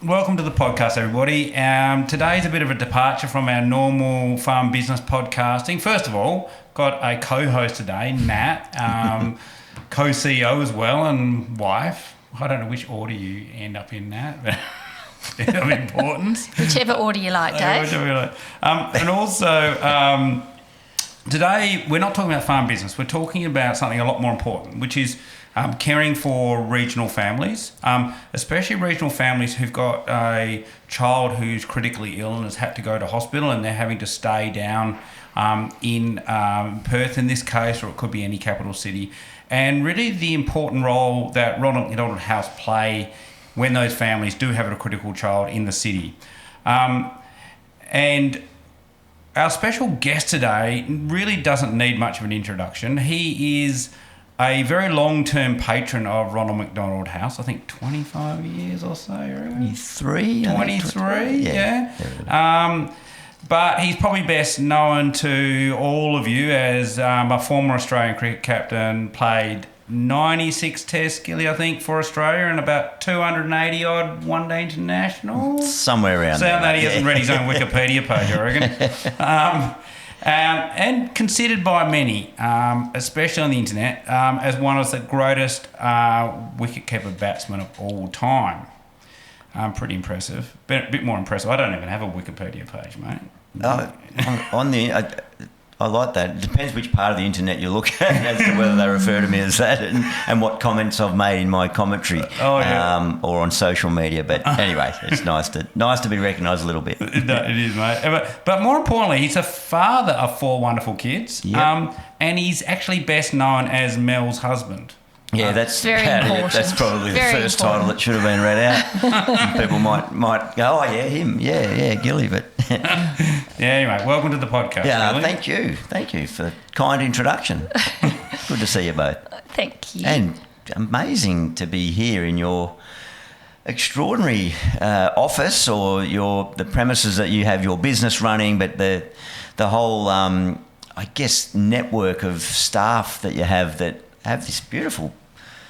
Welcome to the podcast, everybody. Today's a bit of a departure from our normal farm business podcasting. First of all, got a co-host today, Nat, co-CEO as well, and wife. I don't know which order you end up in, Nat, but of importance. Whichever order you like, Dave. Whichever you like. And also, today we're not talking about farm business. We're talking about something a lot more important, which is caring for regional families, especially regional families who've got a child who's critically ill and has had to go to hospital and they're having to stay down in Perth in this case, or it could be any capital city. And really the important role that Ronald and McDonald House play when those families do have a critical child in the city. And our special guest today really doesn't need much of an introduction. He is a very long-term patron of Ronald McDonald House. I think 25 years or so. 23. 23, yeah. But he's probably best known to all of you as a former Australian cricket captain, played 96 tests, Gilly, I think, for Australia, and about 280 odd one-day internationals. Somewhere around there. Sound that he hasn't read his own Wikipedia page, I reckon. And considered by many, especially on the internet, as one of the greatest wicketkeeper-batsmen of all time. Pretty impressive. But a bit more impressive. I don't even have a Wikipedia page, mate. I like that. It depends which part of the internet you look at as to whether they refer to me as that and what comments I've made in my commentary or on social media. But anyway, it's nice to be recognised a little bit. It is, mate. But more importantly, he's a father of 4 wonderful kids. Yep. And he's actually best known as Mel's husband. Yeah, that's very important. That's probably the first title that should have been read out. People might go, oh yeah, him, yeah, Gilly. But yeah, anyway, welcome to the podcast. Yeah, Gilly. thank you for the kind introduction. Good to see you both. Thank you. And amazing to be here in your extraordinary office or the premises that you have your business running, but the whole I guess network of staff that you have that have this beautiful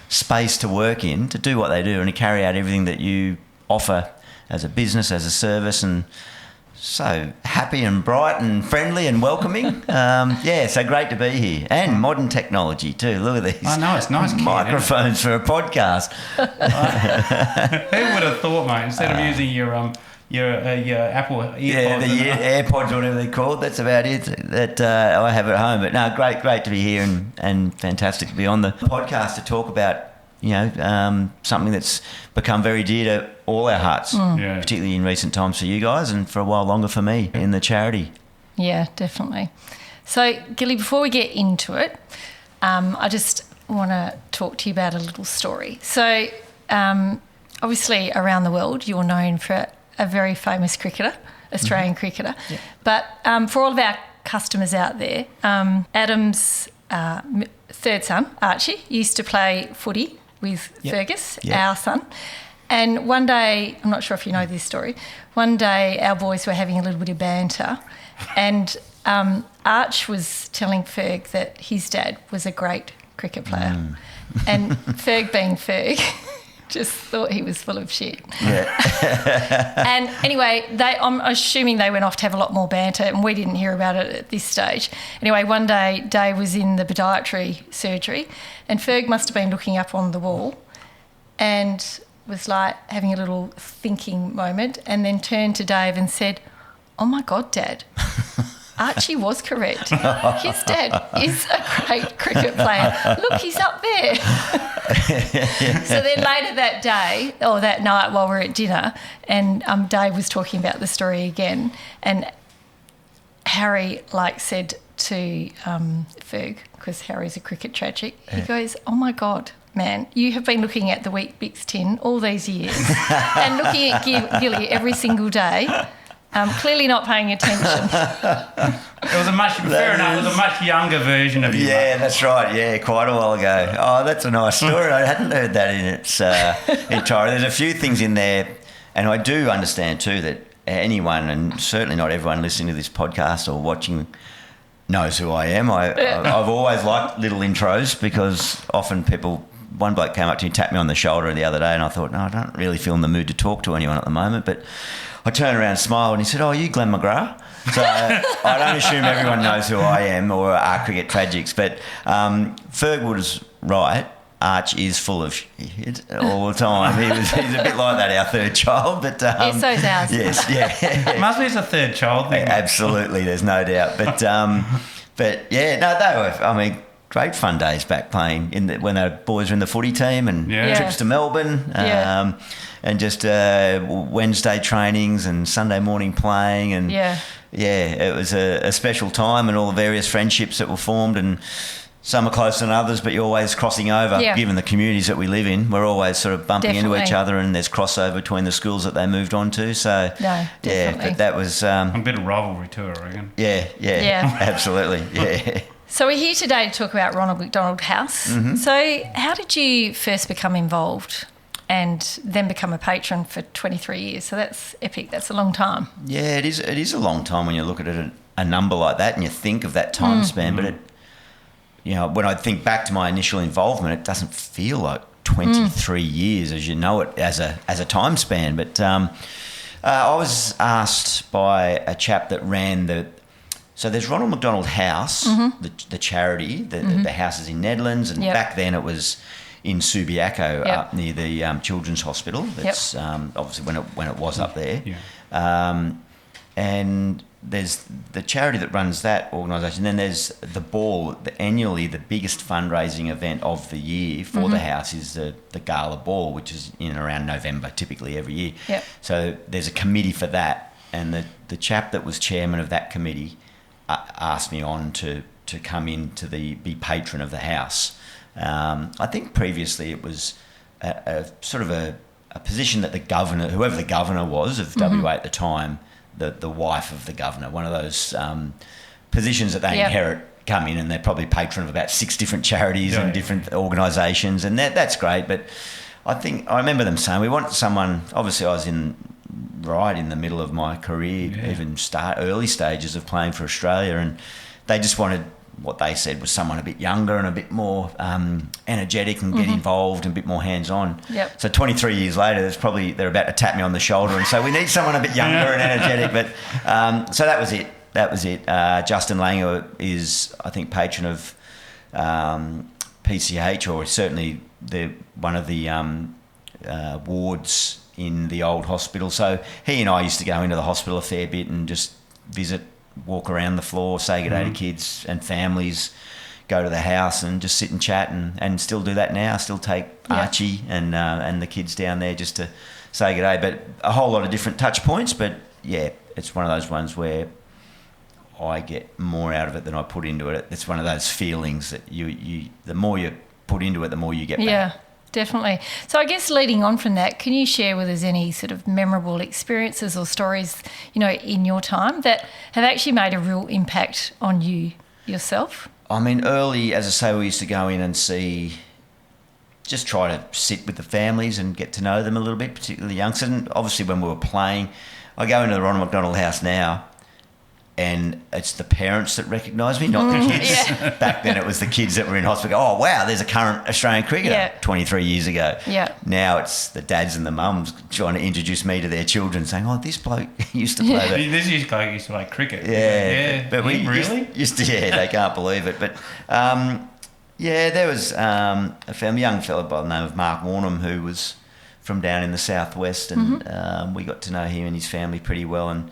space to work in, to do what they do and to carry out everything that you offer as a business, as a service, and so happy and bright and friendly and welcoming. So great to be here. And modern technology too. Look at these. I know, it's nice. Microphones for a podcast. Who would have thought, mate, instead of using your Apple earpods. Yeah, the AirPods or whatever they're called. That's about it that I have at home. But no, great to be here and fantastic to be on the podcast to talk about, something that's become very dear to all our hearts, particularly in recent times for you guys and for a while longer for me in the charity. Yeah, definitely. So, Gilly, before we get into it, I just want to talk to you about a little story. So, obviously around the world, you're known for a very famous cricketer, Australian cricketer. Yeah. But for all of our customers out there, Adam's third son, Archie, used to play footy with Fergus, our son. And one day, I'm not sure if you know this story, one day our boys were having a little bit of banter and Arch was telling Ferg that his dad was a great cricket player. And Ferg being Ferg just thought he was full of shit. Yeah. And anyway, I'm assuming they went off to have a lot more banter and we didn't hear about it at this stage. Anyway, one day Dave was in the podiatry surgery and Ferg must have been looking up on the wall and was like having a little thinking moment and then turned to Dave and said, "Oh my God, Dad, Archie was correct. His dad is a great cricket player. Look, he's up there." So then later that day, or that night while we were at dinner, and Dave was talking about the story again, and Harry said to Ferg, because Harry's a cricket tragic, he goes, "Oh my God, man, you have been looking at the Wheat Bix tin all these years and looking at Gilly every single day. Clearly not paying attention." It was a much younger version of you. Yeah, that's right. Yeah, quite a while ago. Oh, that's a nice story. I hadn't heard that in its entirety. There's a few things in there, and I do understand too that anyone, and certainly not everyone listening to this podcast or watching, knows who I am. I've always liked little intros because often people one bloke came up to me, tapped me on the shoulder the other day, and I thought, no, I don't really feel in the mood to talk to anyone at the moment. But I turned around and smiled, and he said, "Oh, are you Glenn McGrath?" So I don't assume everyone knows who I am or are cricket tragics, but Ferg was right. Arch is full of shit all the time. He's a bit like that, our third child. But yes, so's ours. Yes, yeah. It must be his third child thing. Absolutely, there's no doubt. But yeah, no, they were, I mean, great fun days back playing when the boys were in the footy team and trips to Melbourne. And just Wednesday trainings and Sunday morning playing. And it was a special time, and all the various friendships that were formed, and some are closer than others, but you're always crossing over. Given the communities that we live in, we're always sort of bumping into each other, and there's crossover between the schools that they moved on to. So but that was a bit of rivalry too, I reckon. Yeah, absolutely, yeah. So we're here today to talk about Ronald McDonald House. Mm-hmm. So how did you first become involved and then become a patron for 23 years? So that's epic. That's a long time. Yeah, it is a long time when you look at it, a number like that, and you think of that time span. But when I think back to my initial involvement, it doesn't feel like 23 years as you know it as a time span. But I was asked by a chap that ran so there's Ronald McDonald House, the charity. The house is in Netherlands, and back then it was in Subiaco, up near the Children's Hospital. That's obviously when it was up there. And there's the charity that runs that organisation. Then there's the ball. Annually, the biggest fundraising event of the year for the house is the Gala Ball, which is in and around November, typically every year. So there's a committee for that, and the chap that was chairman of that committee asked me on to come in to be patron of the house. I think previously it was a sort of a position that the governor, whoever the governor was of WA at the time, the wife of the governor, one of those positions that they inherit, come in, and they're probably patron of about 6 different charities and different organisations, and that's great. But I remember them saying, we want someone. Obviously, I was right in the middle of my career, even early stages of playing for Australia, and they just wanted, what they said was, someone a bit younger and a bit more energetic and get involved and a bit more hands-on. So 23 years later, they're about to tap me on the shoulder and say, we need someone a bit younger and energetic. But so that was it. Justin Langer is, I think, patron of PCH, or certainly one of the wards in the old hospital. So he and I used to go into the hospital a fair bit and just visit, walk around the floor, say good day to kids and families, go to the house and just sit and chat, and still do that now. Still take Archie and the kids down there just to say good day. But a whole lot of different touch points. But yeah, it's one of those ones where I get more out of it than I put into it. It's one of those feelings that you the more you put into it, the more you get back. Yeah, definitely. So I guess leading on from that, can you share with us any sort of memorable experiences or stories, in your time that have actually made a real impact on you yourself? I mean, early, as I say, we used to go in and just try to sit with the families and get to know them a little bit, particularly the youngsters. And obviously when we were playing, I go into the Ronald McDonald House now, and it's the parents that recognise me, not the kids. Back then it was the kids that were in hospital. Oh, wow, there's a current Australian cricketer 23 years ago. Now it's the dads and the mums trying to introduce me to their children, saying, oh, this bloke used to play that. This bloke used to play cricket. But we really? used to, they can't believe it. But, there was a young fella by the name of Mark Warnie, who was from down in the southwest, and we got to know him and his family pretty well. And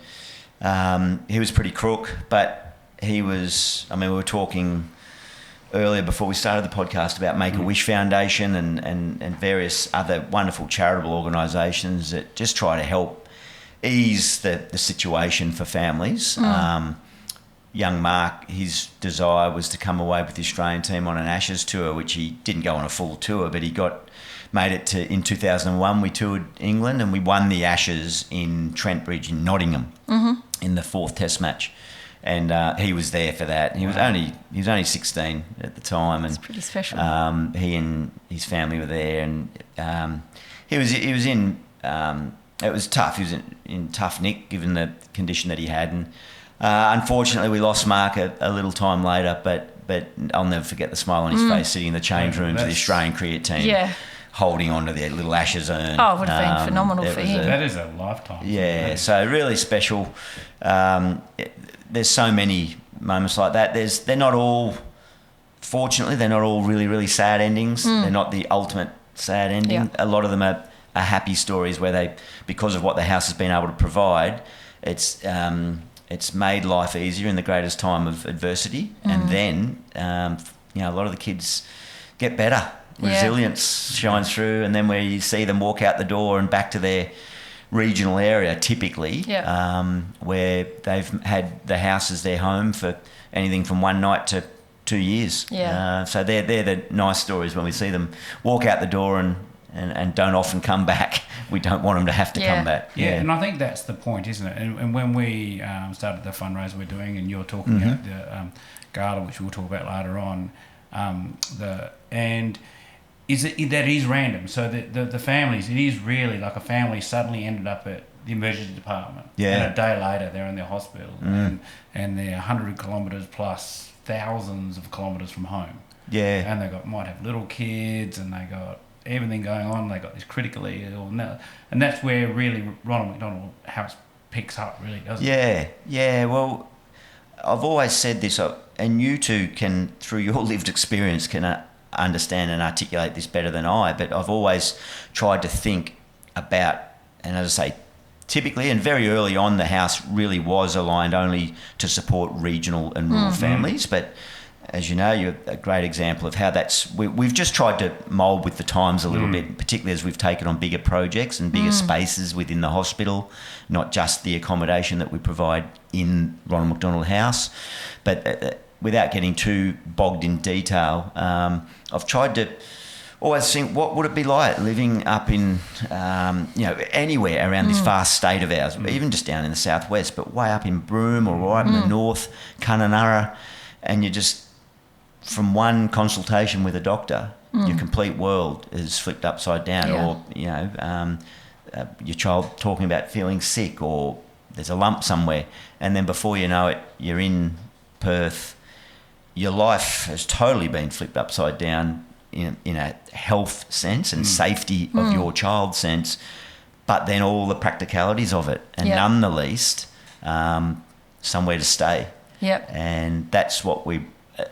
he was pretty crook, but we were talking earlier before we started the podcast about Make-A-Wish Foundation and various other wonderful charitable organisations that just try to help ease the situation for families. Young Mark, his desire was to come away with the Australian team on an Ashes tour, which he didn't go on a full tour, but he made it in 2001. We toured England and we won the Ashes in Trent Bridge in Nottingham in the 4th Test match, and he was there for that. He was only 16 at the time, and it's pretty special. He and his family were there, and he was in. It was tough. He was in tough nick given the condition that he had, and unfortunately we lost Mark a little time later. But but I'll never forget the smile on his face sitting in the change rooms of the Australian cricket team, holding on to their little ashes urn. Oh, it would have been phenomenal for him. That is a lifetime. Yeah, so really special. There's so many moments like that. They're not all, fortunately, they're not all really, really sad endings. They're not the ultimate sad ending. Yeah. A lot of them are happy stories where they, because of what the house has been able to provide, it's made life easier in the greatest time of adversity. And then, a lot of the kids get better. Resilience shines through, and then where you see them walk out the door and back to their regional area, typically, where they've had the house as their home for anything from one night to 2 years. So they're the nice stories when we see them walk out the door and don't often come back. We don't want them to have to come back. Yeah, and I think that's the point, isn't it? And when we started the fundraiser we're doing, and you're talking about the gala, which we'll talk about later on, that is random. So the families, it is really like a family suddenly ended up at the emergency department. Yeah. And a day later, they're in their hospital, and they're 100 kilometres plus thousands of kilometres from home. Yeah. And might have little kids, and they got everything going on. They got this critically ill, and that's where really Ronald McDonald House picks up, really, doesn't it? Yeah. Well, I've always said this, and you two can, through your lived experience, can understand and articulate this better than I. But I've always tried to think about, and as I say, typically and very early on, the house really was aligned only to support regional and rural families, but as you know, you're a great example of how we've just tried to mould with the times a little bit, particularly as we've taken on bigger projects and bigger spaces within the hospital, not just the accommodation that we provide in Ronald McDonald House. But without getting too bogged in detail, I've tried to always think, what would it be like living up in, anywhere around this vast state of ours, even just down in the southwest, but way up in Broome or right in the north, Kununurra, and you're just, from one consultation with a doctor, your complete world is flipped upside down. Or your child talking about feeling sick, or there's a lump somewhere, and then before you know it, you're in Perth. Your life has totally been flipped upside down in a health sense and safety of your child sense, but then all the practicalities of it, and none the least somewhere to stay. And that's what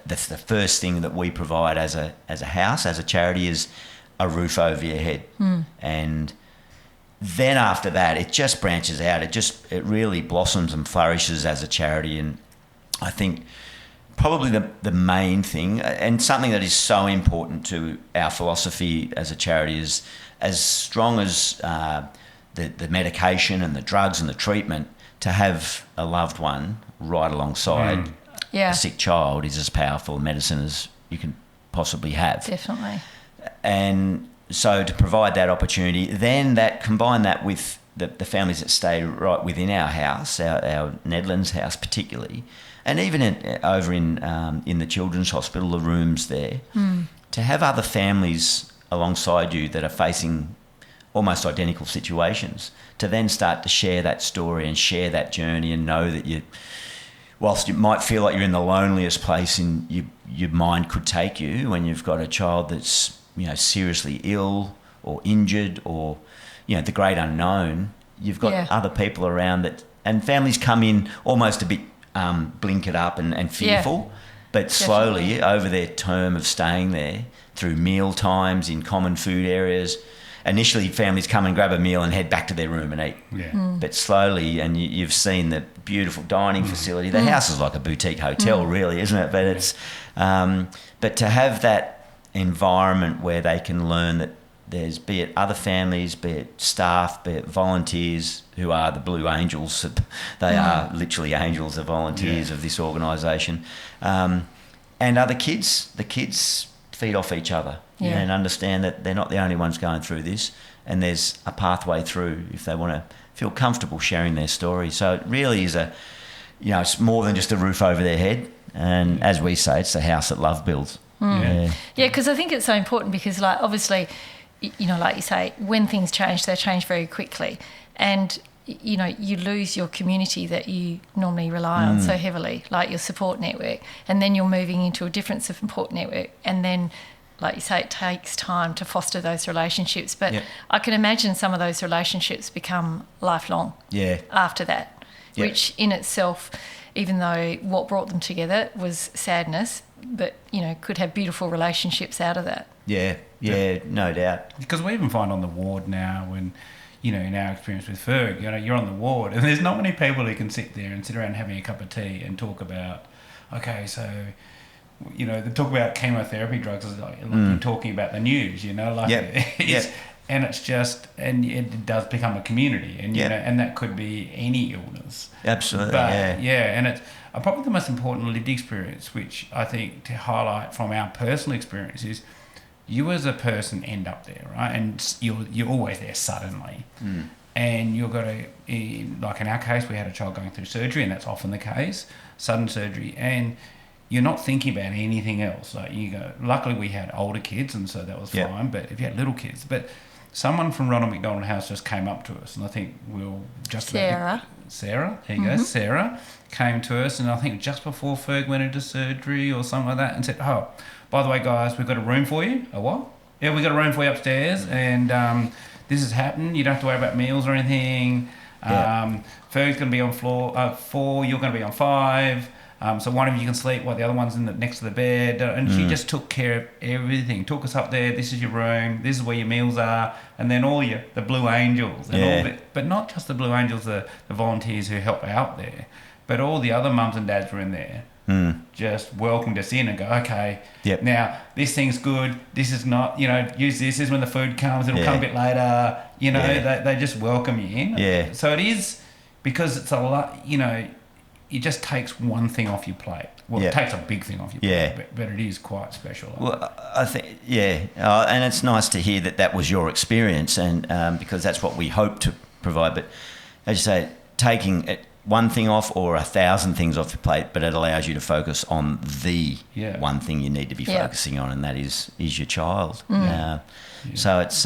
that's the first thing that we provide as a house, as a charity, is a roof over your head. And then after that, it just branches out. It really blossoms and flourishes as a charity. And I think probably the main thing, and something that is so important to our philosophy as a charity, is as strong as the medication and the drugs and the treatment, to have a loved one right alongside a sick child is as powerful a medicine as you can possibly have. Definitely. And so to provide that opportunity, then combine that with the families that stay right within our house, our Nedlands house particularly, and even over in the children's hospital, the rooms there, to have other families alongside you that are facing almost identical situations, to then start to share that story and share that journey, and know that whilst you might feel like you're in the loneliest place your mind could take you when you've got a child that's seriously ill or injured, or the great unknown, you've got other people around that, and families come in almost a bit blinkered up and fearful, but slowly over their term of staying there, through meal times in common food areas. Initially, families come and grab a meal and head back to their room and eat. But slowly, and you've seen the beautiful dining facility. The house is like a boutique hotel, really, isn't it? But it's, but to have that environment where they can learn that there's, be it other families, be it staff, be it volunteers, who are the blue angels. They are literally angels, the volunteers of this organisation, and other kids. The kids feed off each other. And understand that they're not the only ones going through this, and there's a pathway through if they want to feel comfortable sharing their story. So it really is it's more than just a roof over their head, and as we say, it's the house that love builds. Because I think it's so important, because like obviously, like you say, when things change, they change very quickly, and you know, you lose your community that you normally rely on so heavily, like your support network, and then you're moving into a different support network, and then, like you say, it takes time to foster those relationships. But I can imagine some of those relationships become lifelong after that, which in itself, even though what brought them together was sadness, but, you know, could have beautiful relationships out of that. Yeah, no doubt. Because we even find on the ward now, when, you know, in our experience with Ferg, you know, you're on the ward and there's not many people who can sit there and sit around having a cup of tea and talk about, okay, so, you know, they talk about chemotherapy drugs, like you're talking about the news, you know, like and it's just, and it does become a community, and you know, and that could be any illness. Absolutely, but, and it's probably the most important lived experience, which I think to highlight from our personal experience is you as a person end up there, right? And you're always there suddenly. And you've got to, like in our case, we had a child going through surgery, and that's often the case, sudden surgery, and you're not thinking about anything else. Like you go, luckily we had older kids, and so that was fine, but if you had little kids, but someone from Ronald McDonald House just came up to us, and I think we'll just Sarah, there you go, Sarah came to us, and I think just before Ferg went into surgery or something like that, and said, oh, by the way, guys, we've got a room for you. A what? Yeah, we've got a room for you upstairs, and this has happened. You don't have to worry about meals or anything. Ferg's going to be on floor 4, you're going to be on 5. So one of you can sleep while the other one's next to the bed. And she just took care of everything. Took us up there. This is your room. This is where your meals are. And then all the Blue Angels. And all of it. But not just the Blue Angels, the volunteers who help out there. But all the other mums and dads were in there. Just welcomed us in and go, okay, now this thing's good. This is not, you know, use this. This is when the food comes. It'll come a bit later. You know, they just welcome you in. So it is, because it's a lot, you know, it just takes one thing off your plate. Well, it takes a big thing off your plate, but it is quite special. Well, I think, and it's nice to hear that was your experience, and because that's what we hope to provide. But as you say, taking one thing off or 1,000 things off your plate, but it allows you to focus on the one thing you need to be focusing on, and that is your child. So it's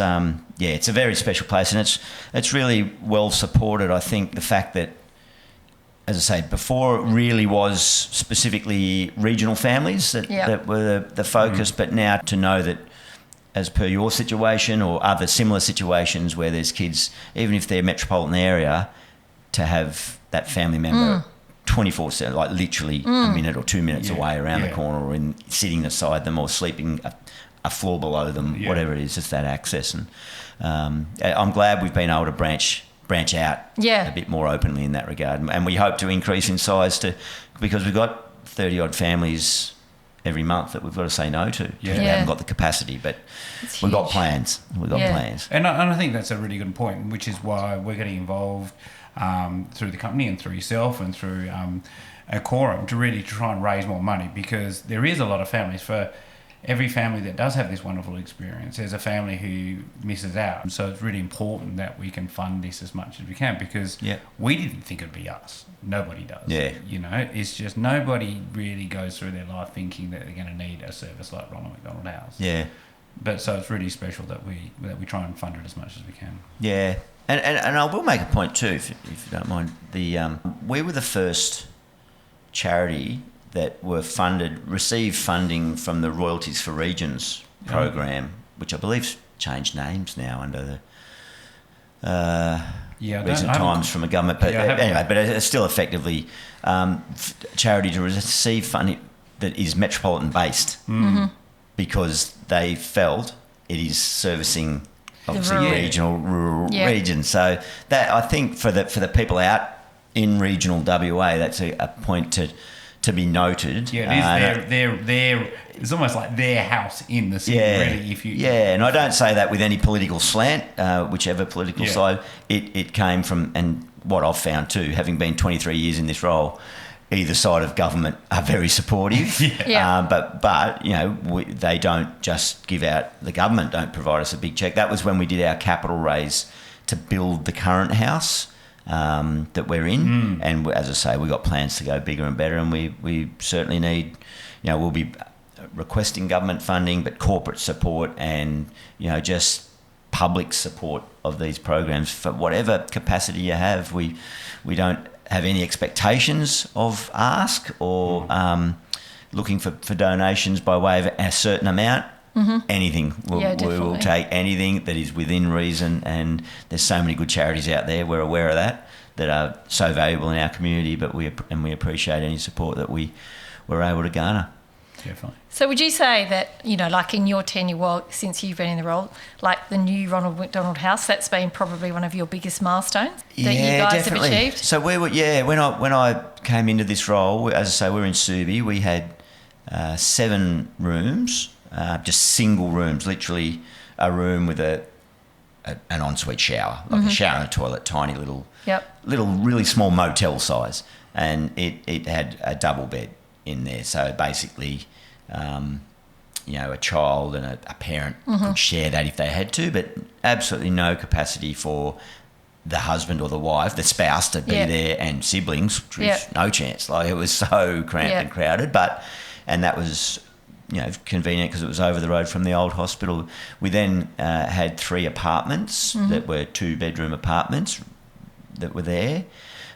it's a very special place, and it's really well supported. I think the fact that, as I say, before it really was specifically regional families that were the focus, but now to know that, as per your situation or other similar situations where there's kids, even if they're metropolitan area, to have that family member 24/7, like literally a minute or 2 minutes away around the corner, or sitting beside them, or sleeping a floor below them, whatever it is, just that access. And I'm glad we've been able to branch out a bit more openly in that regard, and we hope to increase in size because we've got 30 odd families every month that we've got to say no to. We haven't got the capacity, but we've got plans. And I think that's a really good point, which is why we're getting involved through the company and through yourself and through a Quorum to really try and raise more money, because there is a lot of families. For every family that does have this wonderful experience, there's a family who misses out. So it's really important that we can fund this as much as we can, because we didn't think it'd be us. Nobody does. You know, it's just nobody really goes through their life thinking that they're going to need a service like Ronald McDonald House. But so it's really special that we try and fund it as much as we can. And I will make a point too, if you don't mind. We were the first charity that received funding from the Royalties for Regions program, which I believe changed names now under the recent times from a government. But anyway, but it's still effectively charity to receive funding that is metropolitan based, because they felt it is servicing obviously rural regions. So that, I think, for the people out in regional WA, that's a point to be noted. It is it's almost like their house in the city, really. And I don't say that with any political slant, whichever political side it came from. And what I've found too, having been 23 years in this role, either side of government are very supportive. But you know, they don't just give out. The government don't provide us a big check. That was when we did our capital raise to build the current house that we're in, and as I say, we've got plans to go bigger and better, and we certainly need, you know, we'll be requesting government funding, but corporate support, and, you know, just public support of these programs for whatever capacity you have. We don't have any expectations of ask or looking for donations by way of a certain amount. Anything. We will take anything that is within reason, and there's so many good charities out there, we're aware of that are so valuable in our community, but we appreciate any support that we're able to garner. Definitely. So would you say that, like in your tenure, since you've been in the role, like the new Ronald McDonald House, that's been probably one of your biggest milestones that you guys definitely have achieved? So we were, when I came into this role, as I say, we're in Subi, we had 7 rooms, just single rooms, literally a room with an ensuite shower, like a shower and a toilet, tiny little, really small motel size, and it had a double bed in there. So basically, a child and a parent could share that if they had to, but absolutely no capacity for the husband or the wife, the spouse, to be there, and siblings, no chance. Like, it was so cramped and crowded, and that was convenient because it was over the road from the old hospital. We then had 3 apartments that were 2-bedroom apartments that were there.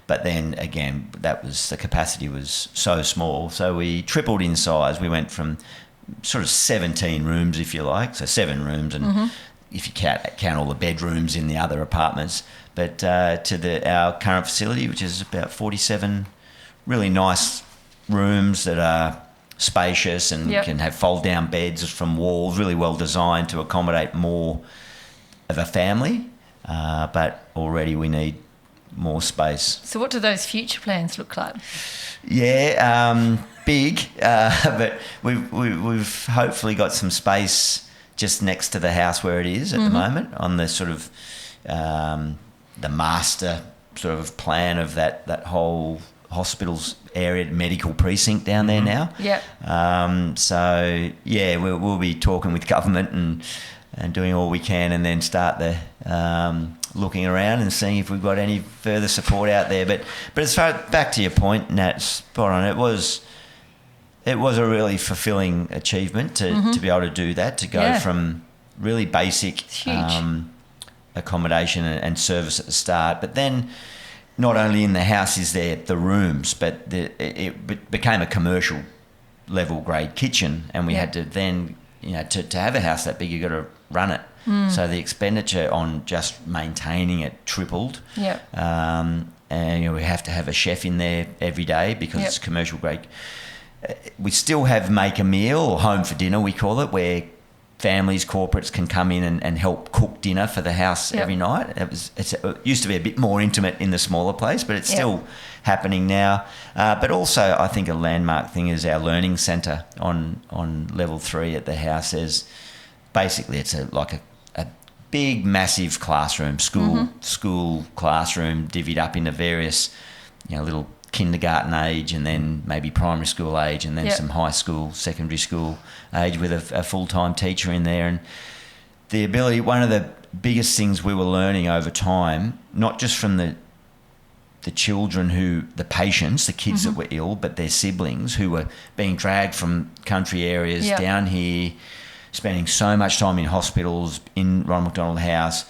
But then again, the capacity was so small. So we tripled in size. We went from sort of 17 rooms, if you like, so 7 rooms, and if you count all the bedrooms in the other apartments, but to our current facility, which is about 47 really nice rooms that are spacious and can have fold-down beds from walls, really well designed to accommodate more of a family. But already we need more space. So what do those future plans look like? Big, but we've hopefully got some space just next to the house where it is at the moment, on the sort of the master sort of plan of that whole hospital's area, medical precinct down there now. We'll be talking with government and doing all we can, and then start the looking around and seeing if we've got any further support out there. But as far back to your point, Nat, spot on. It was a really fulfilling achievement to be able to do that, to go from really basic accommodation and service at the start, but then not only in the house is there the rooms, but it became a commercial level grade kitchen, and we had to then, to have a house that big, you got to run it. So the expenditure on just maintaining it tripled. And we have to have a chef in there every day because it's commercial grade. We still have make a meal, or home for dinner we call it, where families, corporates can come in and help cook dinner for the house every night. It used to be a bit more intimate in the smaller place, but it's still happening now. But also, I think a landmark thing is our learning centre on level 3 at the house. Basically, it's like a big, massive classroom, school classroom, divvied up into various, little kindergarten age, and then maybe primary school age, and then some high school, secondary school age, with a full-time teacher in there. And the ability, one of the biggest things we were learning over time, not just from the children the patients, the kids that were ill, but their siblings who were being dragged from country areas down here, spending so much time in hospitals, in Ronald McDonald House.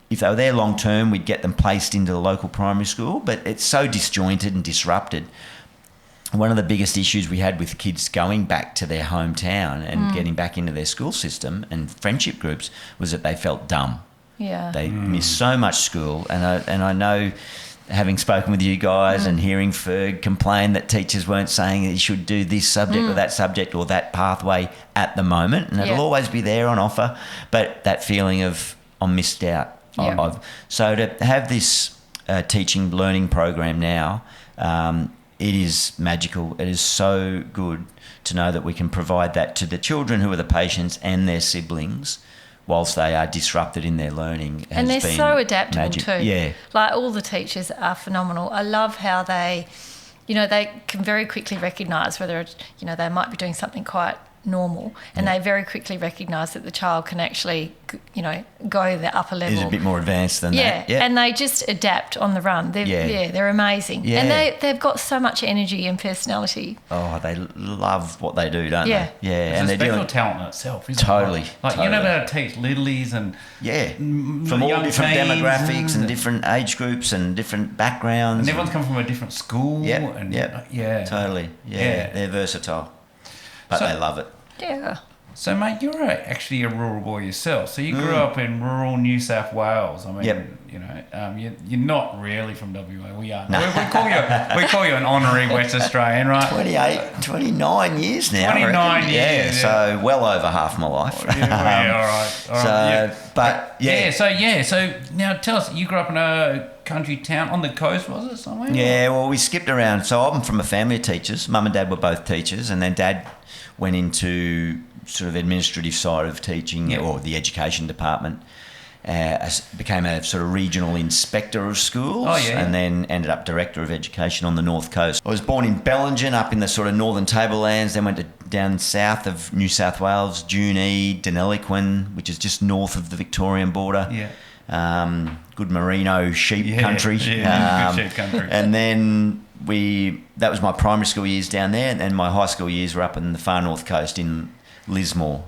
If they were there long term, we'd get them placed into the local primary school, but it's so disjointed and disrupted. One of the biggest issues we had with kids going back to their hometown and getting back into their school system and friendship groups was that they felt dumb. They missed so much school, and I know, having spoken with you guys and hearing Ferg complain that teachers weren't saying that you should do this subject or that pathway at the moment, and it'll always be there on offer, but that feeling of I'm missed out. So to have this teaching learning program now, it is magical. It is so good to know that we can provide that to the children who are the patients and their siblings, whilst they are disrupted in their learning. And they're so adaptable too. Yeah. Like, all the teachers are phenomenal. I love how they can very quickly recognise whether, they might be doing something quite normal, and they very quickly recognise that the child can actually, go the upper level. Is a bit more advanced than that. Yeah, and they just adapt on the run. They're amazing. Yeah. And they've got so much energy and personality. Oh, they love what they do, don't Yeah. they? Yeah, It's a special talent in itself, isn't Totally, it? Like totally. you're not able to teach littlies and from all young different teens demographics and different age groups and different backgrounds. and everyone's come from a different school. Yeah, totally. Yeah, they're versatile, but So- they love it. Yeah. So, mate, you're actually a rural boy yourself. So you grew up in rural New South Wales. I mean, Yep. you're not really from WA. We are. No. We call you an honorary West Australian, right? 29 years now. I 29 reckon. years, So well over half my life. All right. So now tell us, you grew up in a country town on the coast, was it, somewhere? Yeah, well, we skipped around. So I'm from a family of teachers. Mum and Dad were both teachers, and then Dad went into sort of administrative side of teaching or the education department. Became a sort of regional inspector of schools and then ended up director of education on the North Coast. I was born in Bellingen up in the sort of northern tablelands, then went down south of New South Wales, Junee, Deniliquin, which is just north of the Victorian border. Yeah. Good merino sheep country. Yeah, good sheep country. And then that was my primary school years down there, and then my high school years were up in the far north coast in Lismore,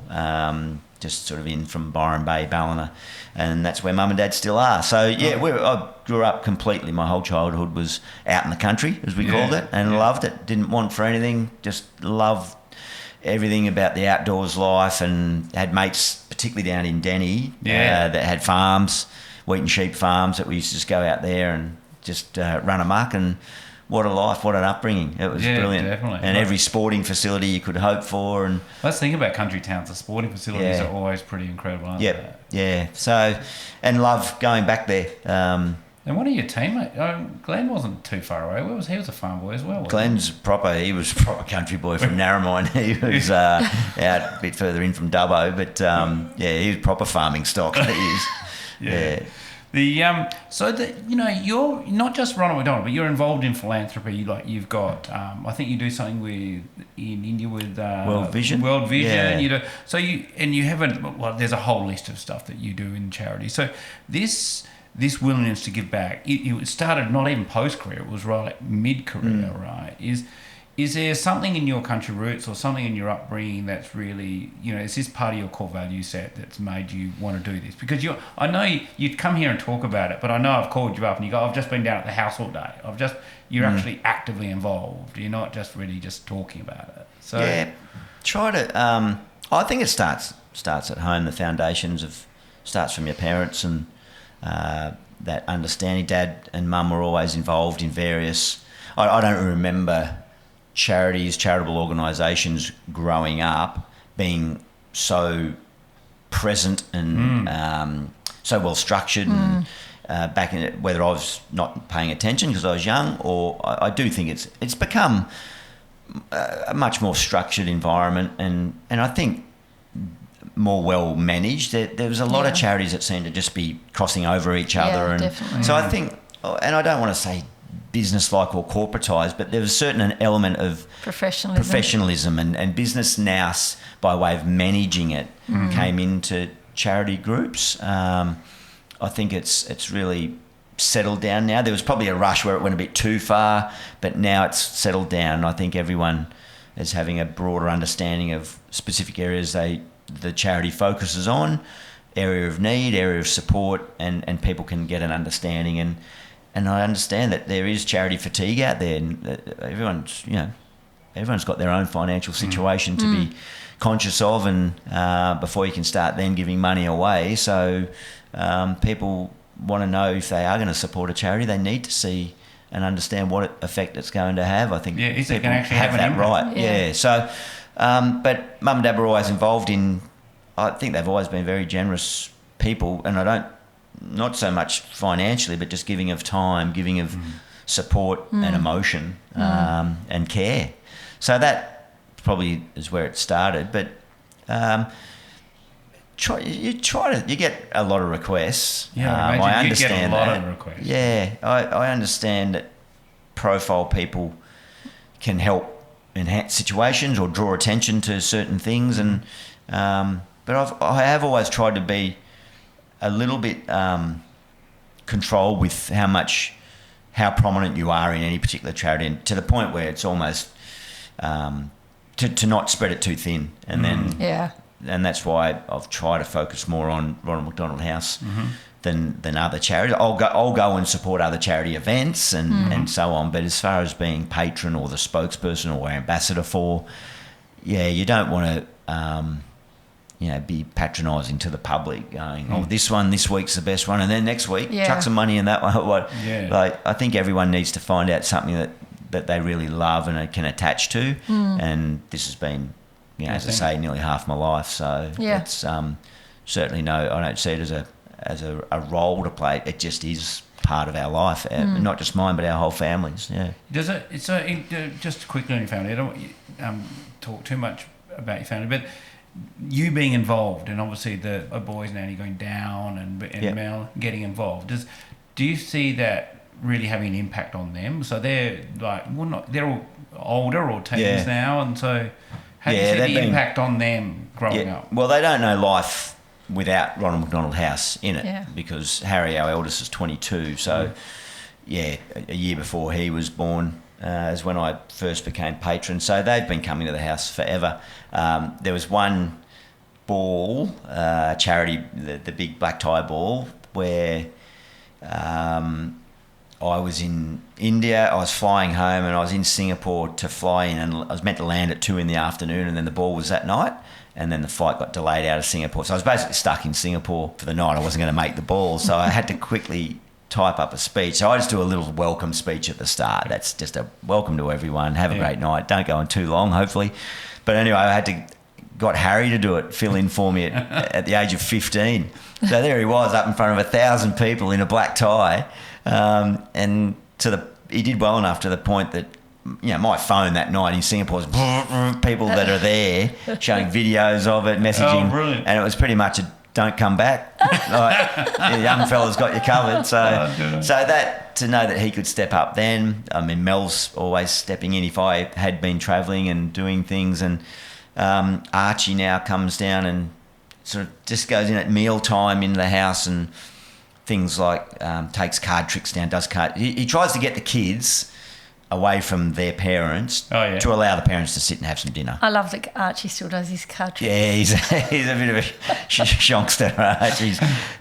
just sort of in from Byron Bay, Ballina, and that's where Mum and Dad still are. So I grew up completely. My whole childhood was out in the country, as we called it, and loved it. Didn't want for anything, just loved everything about the outdoors life, and had mates, particularly down in Denny, that had farms, wheat and sheep farms, that we used to just go out there and just run amok. And what a life, what an upbringing. It was brilliant. Definitely. And every sporting facility you could hope for. And let's think about country towns. The sporting facilities are always pretty incredible, aren't they? Yeah. So, and love going back there. And one of your teammates, Glenn wasn't too far away. He was a farm boy as well. Wasn't Glenn's he was a proper country boy from Narromine. He was out a bit further in from Dubbo, but he was proper farming stock. He is. Yeah. You're not just Ronald McDonald, but you're involved in philanthropy. Like you've got, I think you do something in India with World Vision. Yeah. You do you haven't. Well, there's a whole list of stuff that you do in charity. So this willingness to give back, it started not even post career. It was right mid career, right? Is there something in your country roots or something in your upbringing that's really, is this part of your core value set that's made you want to do this? Because I know you'd come here and talk about it, but I know I've called you up and you go, I've just been down at the house all day. You're actually actively involved. You're not just really just talking about it. So try to. I think it starts at home. The foundations starts from your parents and that understanding. Dad and Mum were always involved in various. I don't remember charities, charitable organisations growing up being so present and so well structured and back in it, whether I was not paying attention because I was young, or I do think it's become a much more structured environment and I think more well managed. There was a lot of charities that seemed to just be crossing over each other, and definitely. so I think, and I don't want to say business-like or corporatised, but there was a certain element of professionalism and business nous by way of managing it came into charity groups. I think it's really settled down now. There was probably a rush where it went a bit too far, but now it's settled down. I think everyone is having a broader understanding of specific areas the charity focuses on, area of need, area of support, and people can get an understanding. And I understand that there is charity fatigue out there, and everyone's got their own financial situation to be conscious of, and before you can start then giving money away. So people want to know if they are going to support a charity, they need to see and understand what effect it's going to have. I think is people it going to actually have have an that impact? right. Yeah. So, but Mum and Dad were always involved in. I think they've always been very generous people, and not so much financially, but just giving of time, giving of support and emotion and care. So that probably is where it started. But you get a lot of requests. I understand you get a lot of requests. Yeah, I understand that profile people can help enhance situations or draw attention to certain things. And but I have always tried to be a little bit controlled with how prominent you are in any particular charity, and to the point where it's almost to not spread it too thin. And then and that's why I've tried to focus more on Ronald McDonald House than other charities. I'll go and support other charity events and so on. But as far as being patron or the spokesperson or ambassador for, you don't want to be patronising to the public, going, this one this week's the best one, and then next week chuck some money in that one. Like, I think everyone needs to find out something that they really love and can attach to. And this has been, as I say, nearly half my life. So it's certainly I don't see it as a role to play. It just is part of our life, not just mine, but our whole families. Yeah. Does it? Just quickly on your family. I don't want you talk too much about your family, but you being involved, and obviously the boys now going down and Mel getting involved. Do you see that really having an impact on them? So they're like, they're all older or teens now, and so how do you see the impact on them growing up? Well, they don't know life without Ronald McDonald House in it, because Harry, our eldest, is 22. So a year before he was born is when I first became patron. So they've been coming to the house forever. There was one ball, charity, the big black tie ball, where I was in India. I was flying home, and I was in Singapore to fly in, and I was meant to land at 2 p.m, and then the ball was that night, and then the flight got delayed out of Singapore. So I was basically stuck in Singapore for the night. I wasn't going to make the ball, so I had to quickly type up a speech. So I just do a little welcome speech at the start. That's just a welcome to everyone. Have a great night. Don't go on too long, hopefully. But anyway, I got Harry to do it, fill in for me at the age of 15. So there he was, up in front of 1,000 people in a black tie, and he did well enough to the point that my phone that night in Singapore was people that are there showing videos of it, messaging, and it was pretty much a don't come back. The young fella's got you covered. So that, to know that he could step up then. I mean, Mel's always stepping in if I had been travelling and doing things, and Archie now comes down and sort of just goes in at meal time into the house and things like takes card tricks down, does card. He tries to get the kids away from their parents to allow the parents to sit and have some dinner. I love that Archie still does his card tricks. Yeah, he's a bit of a shonkster, Archie.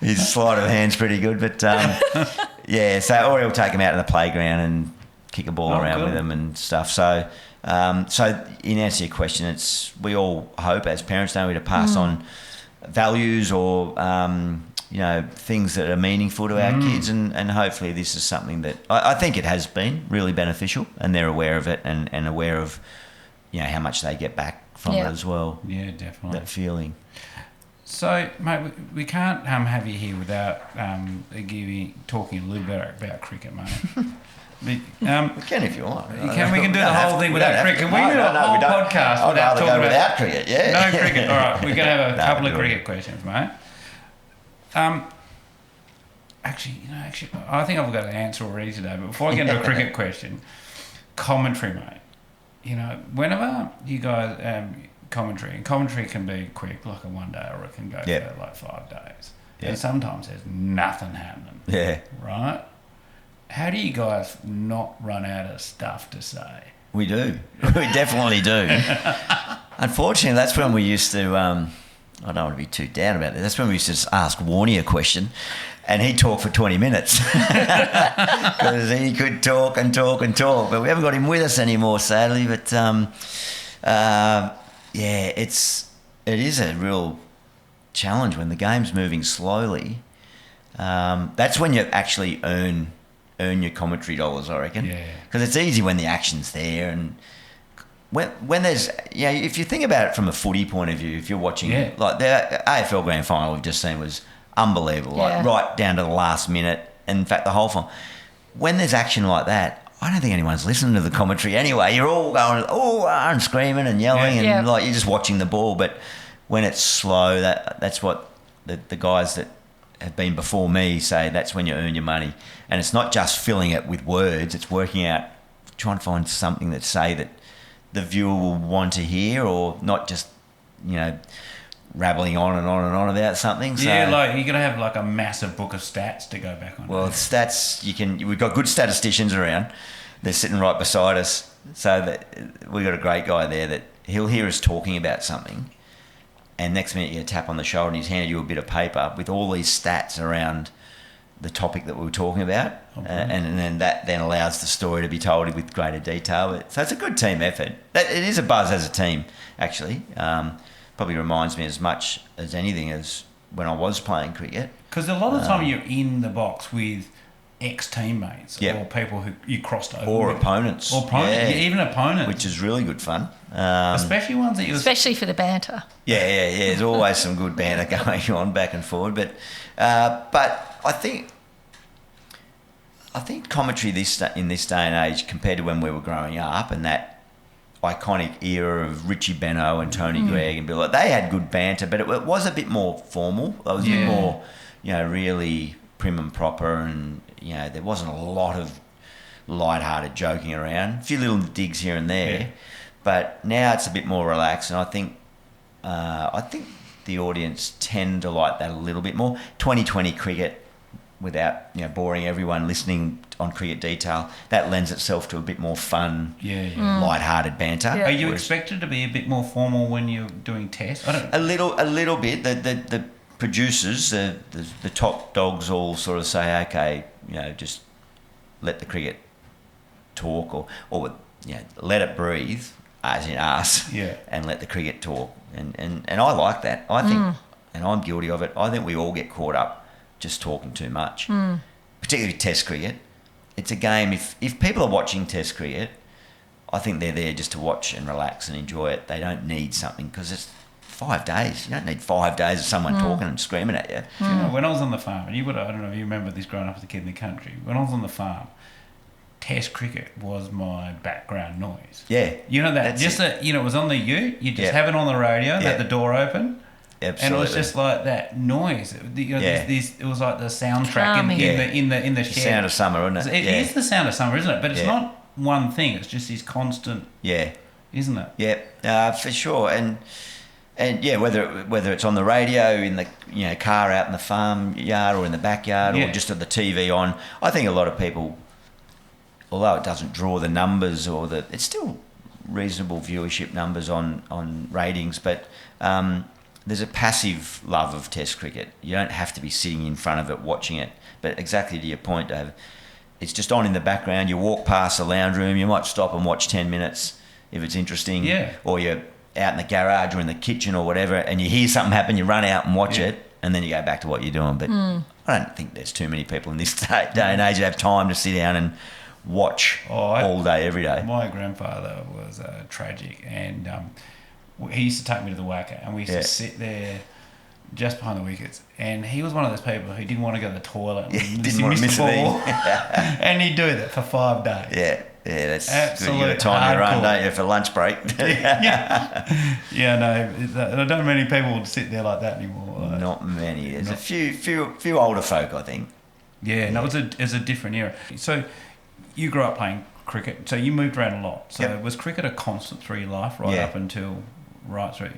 His sleight of hand's pretty good, but or he'll take them out to the playground and kick a ball around with them and stuff. So in answer to your question, we all hope as parents, don't we, to pass on values or things that are meaningful to our kids, and hopefully this is something that I think it has been really beneficial, and they're aware of it and aware of how much they get back from it as well. Yeah, definitely. That feeling. So, mate, we can't have you here without talking a little bit about cricket, mate. We can if you want. We can do the whole thing without cricket. We can do a whole podcast without talking about without cricket. Yeah, no cricket. All right, we're going to have a couple of cricket questions, mate. Actually, I think I've got an answer already today. But before I get into a cricket question, commentary, mate. Whenever you guys commentary can be quick, like a 1 day, or it can go for like 5 days. Yeah. And sometimes there's nothing happening. Yeah. Right. How do you guys not run out of stuff to say? We do. We definitely do. Unfortunately, that's when we used to. I don't want to be too down about this. That's when we used to just ask Warnie a question, and he'd talk for 20 minutes because he could talk and talk and talk. But we haven't got him with us anymore, sadly. But it is a real challenge when the game's moving slowly. That's when you actually earn your commentary dollars, I reckon. Yeah. Because it's easy when the action's there, and when there's, if you think about it from a footy point of view, if you're watching like the AFL Grand Final we've just seen was unbelievable, like right down to the last minute. And in fact, the whole final. When there's action like that, I don't think anyone's listening to the commentary anyway. You're all going, and screaming and yelling, and like you're just watching the ball. But when it's slow, that's what the guys that have been before me say, that's when you earn your money. And it's not just filling it with words, it's working out, trying to find something that say that the viewer will want to hear, or not just, rabbling on and on and on about something. So, yeah, like you're gonna have like a massive book of stats to go back on. Well, stats, we've got good statisticians around. They're sitting right beside us. So we've got a great guy there that he'll hear us talking about something, and next minute you get a tap on the shoulder and he's handed you a bit of paper with all these stats around the topic that we were talking about, and then that then allows the story to be told with greater detail. So it's a good team effort. It is a buzz as a team, actually. Probably reminds me as much as anything as when I was playing cricket. Because a lot of the time you're in the box with ex-teammates or people who you crossed over or with. opponents. Or opponents, even opponents. Which is really good fun. Especially ones that you... Especially for the banter. Yeah. There's always some good banter going on back and forward. But I think commentary in this day and age, compared to when we were growing up, and that iconic era of Richie Benno and Tony Gregg and Bill, they had good banter, but it was a bit more formal. It was a bit more, really prim and proper, and there wasn't a lot of light-hearted joking around. A few little digs here and there, but now it's a bit more relaxed, and I think the audience tend to like that a little bit more. 2020 cricket, without boring everyone listening on cricket detail, that lends itself to a bit more fun, light-hearted banter. Are you expected to be a bit more formal when you're doing tests? A little bit. The producers, the top dogs, all sort of say, okay, just let the cricket talk, or let it breathe, as in us, and let the cricket talk. And I like that. I think, and I'm guilty of it, I think we all get caught up just talking too much, particularly Test cricket. It's a game, if people are watching Test cricket, I think they're there just to watch and relax and enjoy it. They don't need something, because it's 5 days. You don't need 5 days of someone talking and screaming at you. When I was on the farm, and I don't know if you remember this growing up as a kid in the country, when I was on the farm, Test cricket was my background noise. Yeah. It was on the ute, you just have it on the radio, let the door open. Absolutely. And it was just like that noise. It was like the soundtrack in the shed. The sound of summer, isn't it? It is the sound of summer, isn't it? But it's not one thing. It's just this constant. Yeah. Isn't it? Yeah, for sure. And whether it's on the radio, in the car out in the farm yard, or in the backyard, or just at the TV on, I think a lot of people, although it doesn't draw the numbers it's still reasonable viewership numbers on ratings, but. There's a passive love of Test cricket. You don't have to be sitting in front of it watching it. But exactly to your point, Dave, it's just on in the background. You walk past the lounge room, you might stop and watch 10 minutes if it's interesting. Yeah. Or you're out in the garage or in the kitchen or whatever, and you hear something happen, you run out and watch it, and then you go back to what you're doing. But I don't think there's too many people in this day and age that have time to sit down and watch all day, every day. My grandfather was tragic, and... he used to take me to the Wacker, and we used to sit there just behind the wickets, and he was one of those people who didn't want to go to the toilet and didn't want to miss the ball. it. And he'd do that for 5 days. That's absolute good. You got time to run, don't you, for lunch break? Not many people would sit there like that anymore. Not many. There's a few older folk, I think. It was a different era. So you grew up playing cricket, so you moved around a lot. So was cricket a constant through your life up until right through?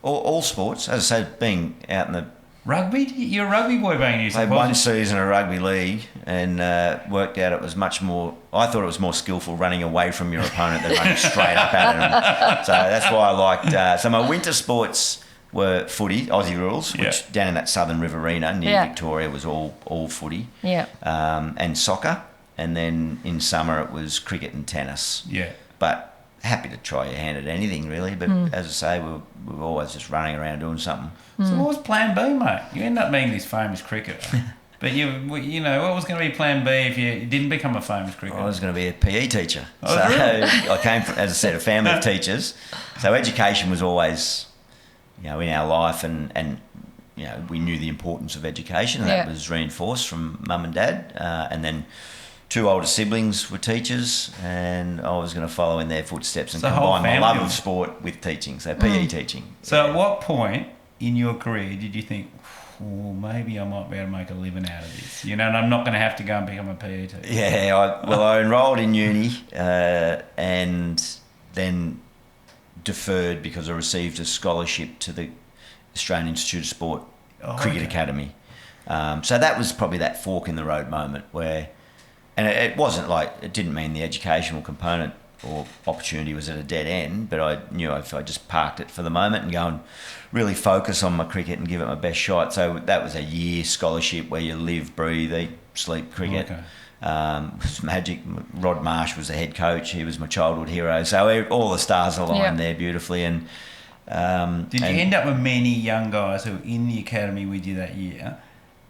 All sports, as I said, being out in the... Rugby? You're a rugby boy, being you. Played one season of rugby league, and worked out it was much more... I thought it was more skillful running away from your opponent than running straight up at them. So that's why I liked... so my winter sports were footy, Aussie rules, which down in that southern Riverina near Victoria was all footy. Yeah. And soccer. And then in summer it was cricket and tennis. Yeah. But happy to try your hand at anything, really. But as I say, we were always just running around doing something. So what was plan B, mate? You ended up being this famous cricketer. But what was going to be plan B if you didn't become a famous cricketer? I was going to be a PE teacher. Oh, so really? I came from, as I said, a family of teachers. So education was always, in our life, and we knew the importance of education, and that was reinforced from mum and dad. And then 2 older siblings were teachers, and I was going to follow in their footsteps and combine my love of sport with teaching, so PE teaching. So at what point in your career did you think, maybe I might be able to make a living out of this, and I'm not going to have to go and become a PE teacher? I enrolled in uni, and then deferred because I received a scholarship to the Australian Institute of Sport Cricket Academy. So that was probably that fork in the road moment where, and it wasn't like, it didn't mean the educational component or opportunity was at a dead end, but I knew if I just parked it for the moment and go and really focus on my cricket and give it my best shot. So that was a year scholarship where you live, breathe, eat, sleep cricket. Okay. It was magic. Rod Marsh was the head coach. He was my childhood hero. So all the stars aligned there beautifully. And did you end up with many young guys who were in the academy with you that year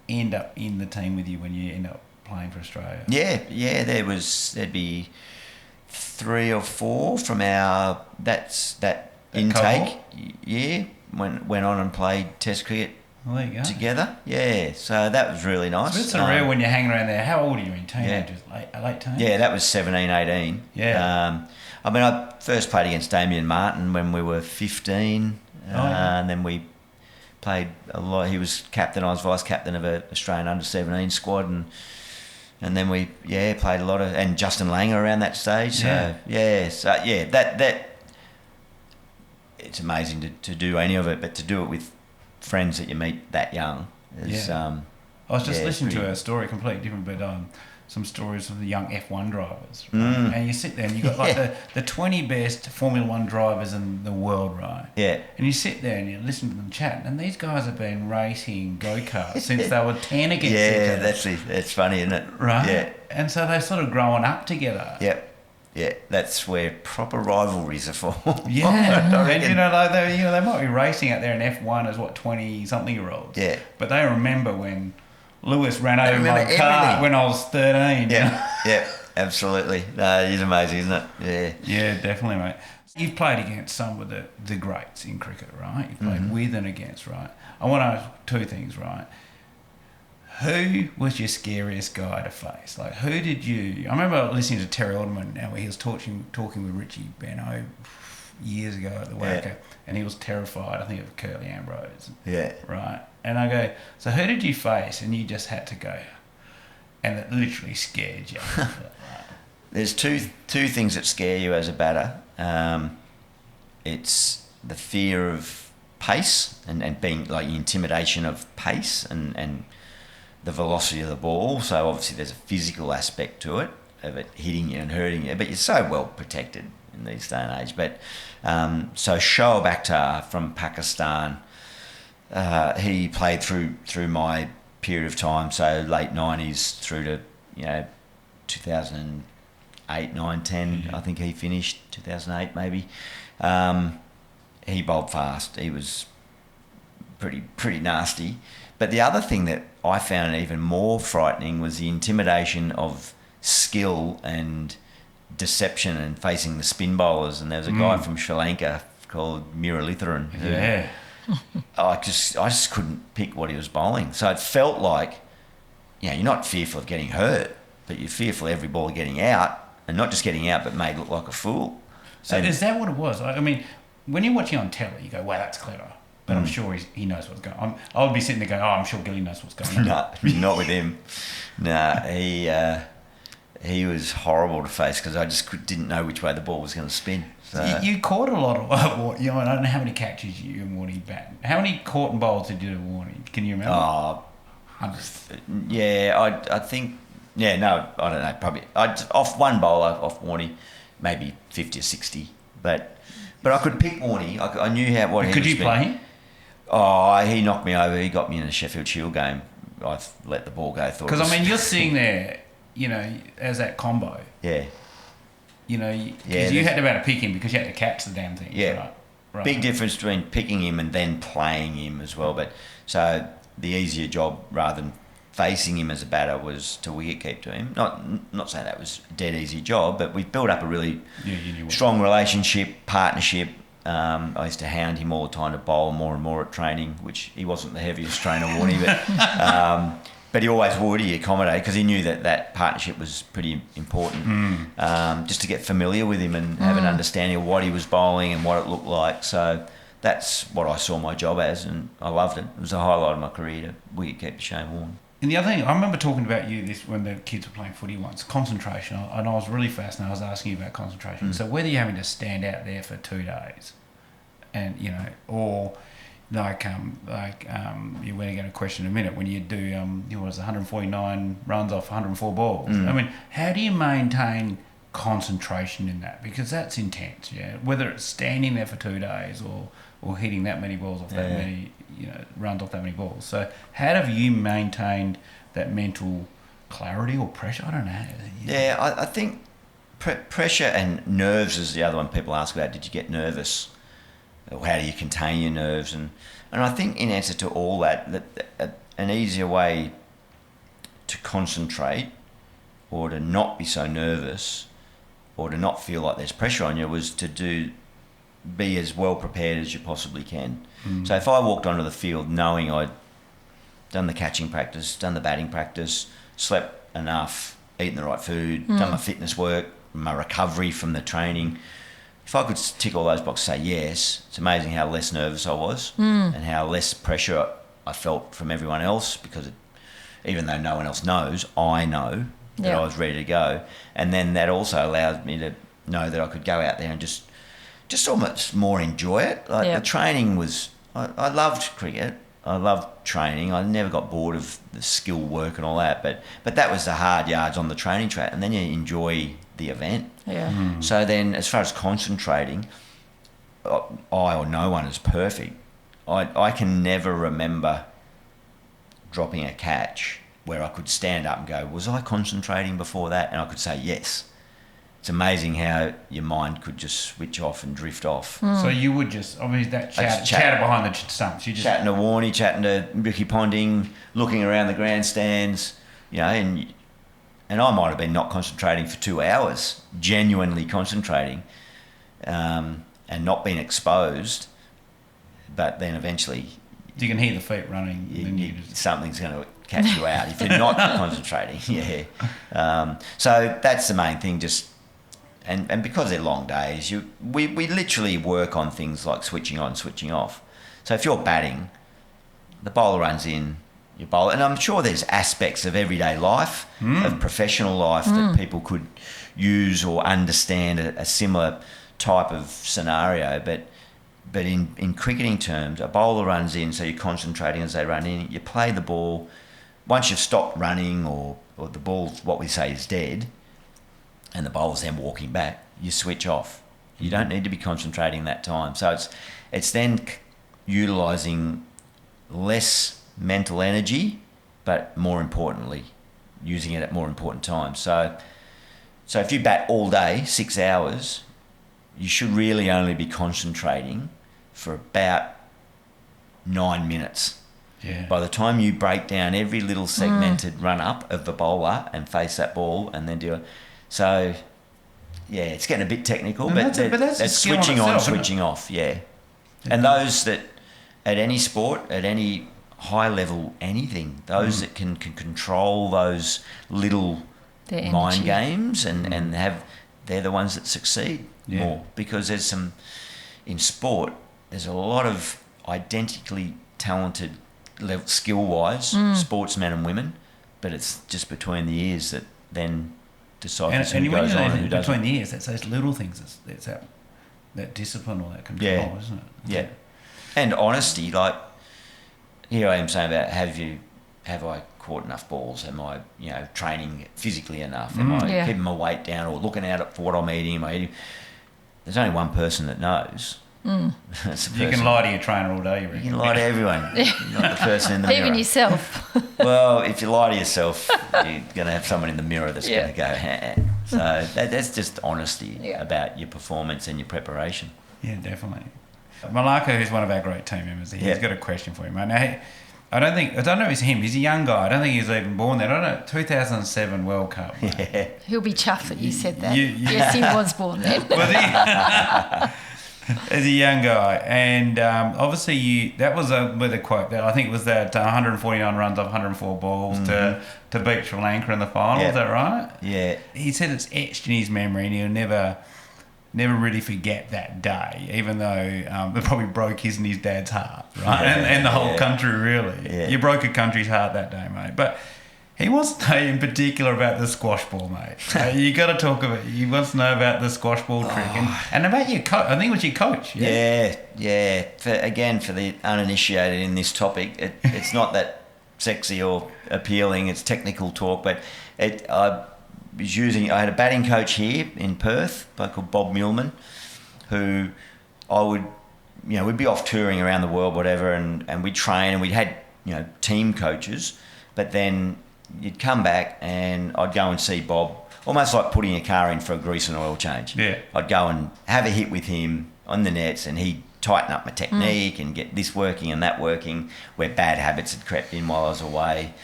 end up in the team with you when you end up playing for Australia? Yeah. There'd be 3 or 4 from that intake. Cohort? Yeah, went on and played Test cricket Well, there you go. together. Yeah, so that was really nice. It's a bit surreal when you're hanging around there. How old are you in teenagers? Late teens? Yeah, that was 17, 18. Yeah. I first played against Damien Martin when we were 15, and then we played a lot. He was captain, I was vice captain of an Australian under-17 squad, and then we played a lot of, and Justin Langer around that stage. So that it's amazing to do any of it, but to do it with friends that you meet that young is. I was just listening pretty... to a story completely different, but some stories of the young F1 drivers, right? And you sit there and you've got like the 20 best Formula 1 drivers in the world, right? Yeah. And you sit there and you listen to them chat, and these guys have been racing go-karts since they were 10 against each other. That's funny, isn't it? Right? Yeah. And so they're sort of growing up together. Yep. Yeah, that's where proper rivalries are formed. Yeah, and they might be racing out there in F1 as 20-something-year-olds. Yeah. But they remember when Lewis ran over remember my car everything. when I was 13. Yeah, absolutely. No, it is amazing, isn't it? Yeah. Yeah, definitely, mate. You've played against some of the greats in cricket, right? You've played with and against, right? I want to ask 2 things, right? Who was your scariest guy to face? Like, who did you... I remember listening to Terry Alderman now where he was talking with Richie Beno years ago at the Wacker, and he was terrified, I think, of Curly Ambrose. Yeah. Right? And I go, so who did you face? And you just had to go. And it literally scared you. There's two things that scare you as a batter. It's the fear of pace and being like the intimidation of pace and the velocity of the ball. So obviously there's a physical aspect to it, of it hitting you and hurting you, but you're so well protected in these day and age. But so Shoaib Akhtar from Pakistan, he played through my period of time, so late 90s through to 2008, 9, 10. I think he finished 2008 maybe. He bowled fast. He was pretty nasty. But the other thing that I found even more frightening was the intimidation of skill and deception and facing the spin bowlers. And there was a guy from Sri Lanka called Muralitharan who I just couldn't pick what he was bowling. So it felt like, you're not fearful of getting hurt, but you're fearful of every ball getting out, and not just getting out, but made look like a fool. So is that what it was? I mean, when you're watching on telly, you go, wow, that's clever. But I'm sure he knows what's going on. I would be sitting there going, I'm sure Gilly knows what's going on. No, not with him. No, he was horrible to face because I just didn't know which way the ball was going to spin. So. You caught a lot of, I don't know how many catches you and Warnie batted. How many caught and bowls did you do to Warnie? Can you remember? Hundreds. Yeah, I think, no, I don't know, probably. Off one bowler, off Warnie, maybe 50 or 60. But I could pick Warnie. I knew what he was. Could you play him? Oh, he knocked me over. He got me in a Sheffield Shield game. I let the ball go. Because, you're sitting there, as that combo. Yeah. Because you had to be able to pick him because you had to catch the damn thing. Yeah. Right. Big difference between picking him and then playing him as well. But so the easier job rather than facing him as a batter was to wicket keep to him. Not saying that was a dead easy job, but we built up a really strong relationship, partnership. I used to hound him all the time to bowl more and more at training, which he wasn't the heaviest trainer, Warnie, but he always would. He accommodated because he knew that partnership was pretty important, just to get familiar with him and have an understanding of what he was bowling and what it looked like. So that's what I saw my job as, and I loved it. It was a highlight of my career to wicket keep Shane Warne. And the other thing, I remember talking about when the kids were playing footy once, concentration, and I was really fascinated. I was asking you about concentration. So whether you're having to stand out there for 2 days and or like you're going to get a question in a minute when you do it was 149 runs off 104 balls. I mean, how do you maintain concentration in that, because that's intense, whether it's standing there for 2 days or hitting that many balls off that many runs off that many balls. So how have you maintained that mental clarity or pressure? I don't know. I think pressure and nerves is the other one people ask about. Did you get nervous, or how do you contain your nerves? And I think in answer to all that an easier way to concentrate or to not be so nervous or to not feel like there's pressure on you was to be as well prepared as you possibly can. So if I walked onto the field knowing I'd done the catching practice, done the batting practice, slept enough, eaten the right food, done my fitness work, my recovery from the training, if I could tick all those boxes and say yes, it's amazing how less nervous I was and how less pressure I felt from everyone else, because even though no one else knows, I know that I was ready to go. And then that also allowed me to know that I could go out there and just almost more enjoy it. Like the training was, I loved cricket. I loved training. I never got bored of the skill work and all that. But that was the hard yards on the training track, and then you enjoy the event. Yeah. So then, as far as concentrating, I or no one is perfect. I can never remember dropping a catch where I could stand up and go, was I concentrating before that? And I could say yes. It's amazing how your mind could just switch off and drift off. So you would just, obviously that chatter behind the stumps. You just chatting to Warnie, chatting to Ricky Ponding, looking around the grandstands, and I might have been not concentrating for 2 hours, genuinely concentrating, and not being exposed. But then eventually, you can hear the feet running. Something's going to catch you out if you're not concentrating. So that's the main thing. Just and because they're long days, we literally work on things like switching on, switching off. So if you're batting, the bowler runs in, you bowl, and I'm sure there's aspects of everyday life, of professional life that people could use or understand a similar type of scenario, but in cricketing terms, a bowler runs in, so you're concentrating as they run in. You play the ball. Once you've stopped running or the ball's what we say is dead, and the bowler's then walking back, you switch off. You don't need to be concentrating that time. So it's then utilising less mental energy, but more importantly, using it at more important times. So if you bat all day, 6 hours, you should really only be concentrating for about 9 minutes. Yeah. By the time you break down every little segmented run up of the bowler and face that ball and then do it. So, it's getting a bit technical, but that's switching on, switching off, And those that, at any sport, at any high level, anything, those that can control those little mind games and they're the ones that succeed more, because there's in sport, there's a lot of identically talented skill-wise sportsmen and women, but it's just between the ears that then decides who goes on and who doesn't. Between the ears, that's those little things. It's that discipline or that control, isn't it? Yeah, and honesty. Like here I am saying about have I caught enough balls? Am I training physically enough? Am I keeping my weight down or looking out for what I'm eating? Am I eating? There's only one person that knows. You can lie to your trainer all day. You can lie to everyone. You're not the person in the mirror. Even yourself. Well, if you lie to yourself, you're going to have someone in the mirror that's going to go, So that's just honesty about your performance and your preparation. Yeah, definitely. Malaka, who's one of our great team members, he's got a question for you, mate. Now, I don't know if it's him. He's a young guy. I don't think he was even born then. I don't know. 2007 World Cup. Yeah. He'll be chuffed that you said that. Yes, he was born then. Was he? As a young guy, and obviously that was with a quote that I think it was that 149 runs off 104 balls to beat Sri Lanka in the final. Is that right? Yeah. He said it's etched in his memory, and he'll never really forget that day, even though it probably broke his and his dad's heart, right? And the whole country, really. Yeah. You broke a country's heart that day, mate. But He wants to know in particular about the squash ball, mate. You got to talk about. He wants to know about the squash ball trick and about your coach. I think it was your coach. Yeah. For the uninitiated in this topic, it's not that sexy or appealing. It's technical talk, but I had a batting coach here in Perth, a bloke called Bob Muleman, who we'd be off touring around the world, whatever, and we'd train and we'd had team coaches, but then you'd come back and I'd go and see Bob, almost like putting a car in for a grease and oil change. Yeah. I'd go and have a hit with him on the nets and he'd tighten up my technique and get this working and that working, where bad habits had crept in while I was away.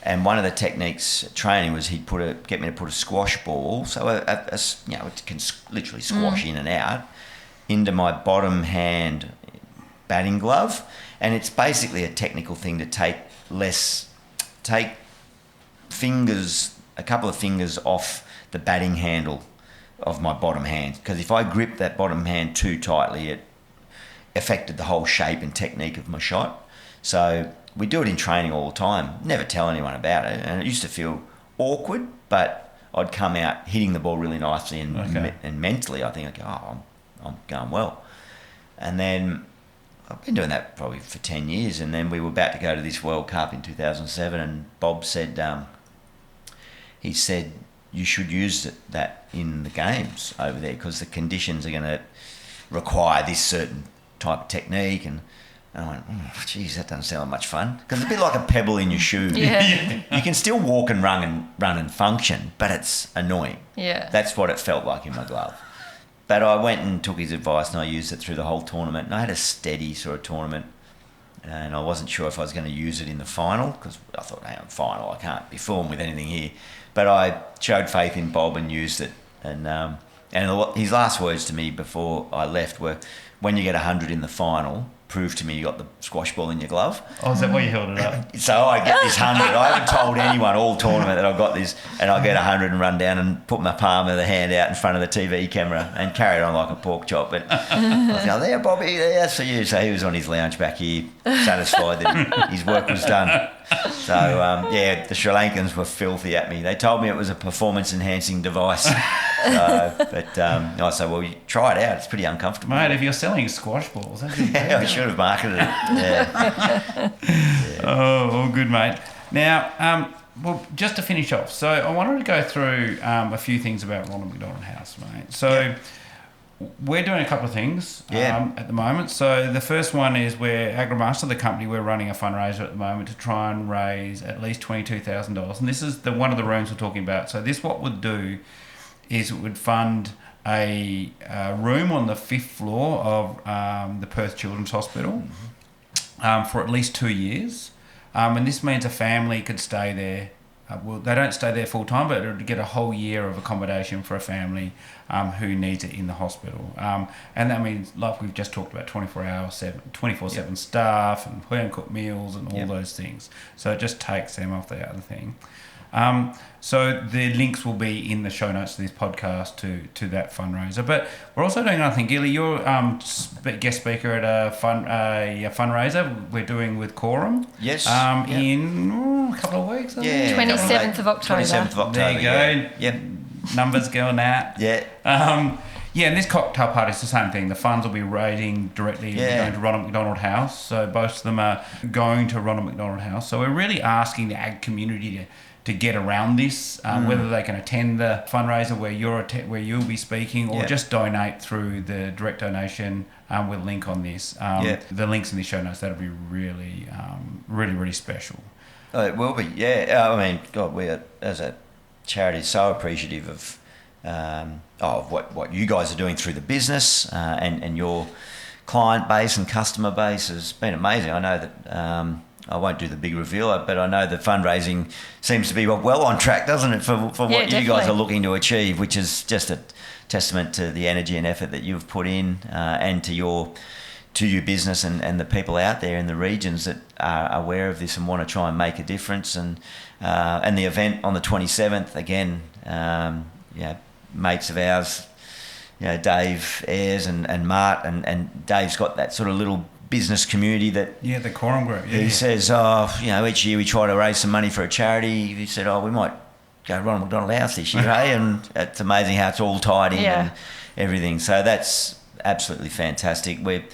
And one of the techniques at training was he'd get me to put a squash ball, so it can literally squash in and out, into my bottom hand batting glove. And it's basically a technical thing to take a couple of fingers off the batting handle of my bottom hand, because if I gripped that bottom hand too tightly, it affected the whole shape and technique of my shot. So we do it in training all the time, never tell anyone about it, and it used to feel awkward, but I'd come out hitting the ball really nicely and mentally I think I'd go, I'm going well. And then I've been doing that probably for 10 years, and then we were about to go to this World Cup in 2007 and Bob said, he said, you should use that in the games over there because the conditions are going to require this certain type of technique. And I went, geez, that doesn't sound like much fun, because it's a bit like a pebble in your shoe. Yeah. You can still walk and run and function, but it's annoying. Yeah. That's what it felt like in my glove. But I went and took his advice and I used it through the whole tournament. And I had a steady sort of tournament, and I wasn't sure if I was going to use it in the final, because I thought, hey, I'm final, I can't be fooling with anything here. But I showed faith in Bob and used it. And his last words to me before I left were, when you get 100 in the final, prove to me you got the squash ball in your glove. Oh, is that why you held it up? So I get this 100. I haven't told anyone all tournament that I've got this, and I get 100 and run down and put my palm of the hand out in front of the TV camera and carry it on like a pork chop. But I was going, there, Bobby, that's for you. So he was on his lounge back here, satisfied that his work was done. So, the Sri Lankans were filthy at me. They told me it was a performance-enhancing device. I said, well, you try it out. It's pretty uncomfortable. Mate, if you're selling squash balls, that's I should have marketed it. Yeah. Oh, all good, mate. Now, well, just to finish off, so I wanted to go through a few things about Ronald McDonald House, mate. So we're doing a couple of things at the moment. So the first one is we're Agrimaster, the company, we're running a fundraiser at the moment to try and raise at least $22,000. And this is one of the rooms we're talking about. So this what would do is it would fund a room on the 5th floor of the Perth Children's Hospital for at least 2 years. And this means a family could stay there. They don't stay there full time, but it would get a whole year of accommodation for a family who needs it in the hospital. And that means, like we've just talked about, 24/7 staff and home-cooked meals and all those things. So it just takes them off the other thing. So the links will be in the show notes to this podcast to that fundraiser. But we're also doing another thing. Gilly, you're guest speaker at a fundraiser we're doing with Quorum. Yes. In a couple of weeks. 27th of October. 27th of October. There you go. Yep. Numbers going out. Yeah. And this cocktail party is the same thing. The funds will be raising directly going to Ronald McDonald House. So both of them are going to Ronald McDonald House. So we're really asking the ag community to get around this, whether they can attend the fundraiser where you'll be speaking, or just donate through the direct donation with a link on this. The links in the show notes, that'll be really, really, really special. Oh, it will be, yeah. I mean, God, we are, as a charity, so appreciative of what you guys are doing through the business, and your client base and customer base has been amazing. I know that I won't do the big reveal, but I know the fundraising seems to be well on track, doesn't it, for what you guys are looking to achieve, which is just a testament to the energy and effort that you've put in, and to your business and the people out there in the regions that are aware of this and want to try and make a difference. And the event on the 27th, again, mates of ours, Dave Ayres and Mart, and Dave's got that sort of little business community that the Quorum group. he says, each year we try to raise some money for a charity. He said, we might go to Ronald McDonald House this year, eh? And it's amazing how it's all tied in and everything. So that's absolutely fantastic. We're,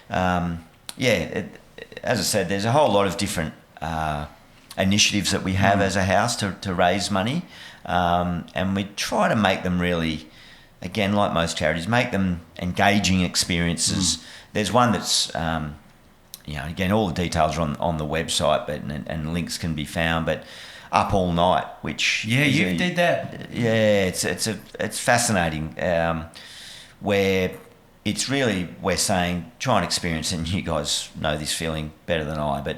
as I said, there's a whole lot of different initiatives that we have as a house to raise money, and we try to make them really, again, like most charities, make them engaging experiences. There's one that's, again, all the details are on the website, but and links can be found. But Up All Night, which you did that. Yeah, it's fascinating. Where it's really, we're saying, try and experience it, and you guys know this feeling better than I. But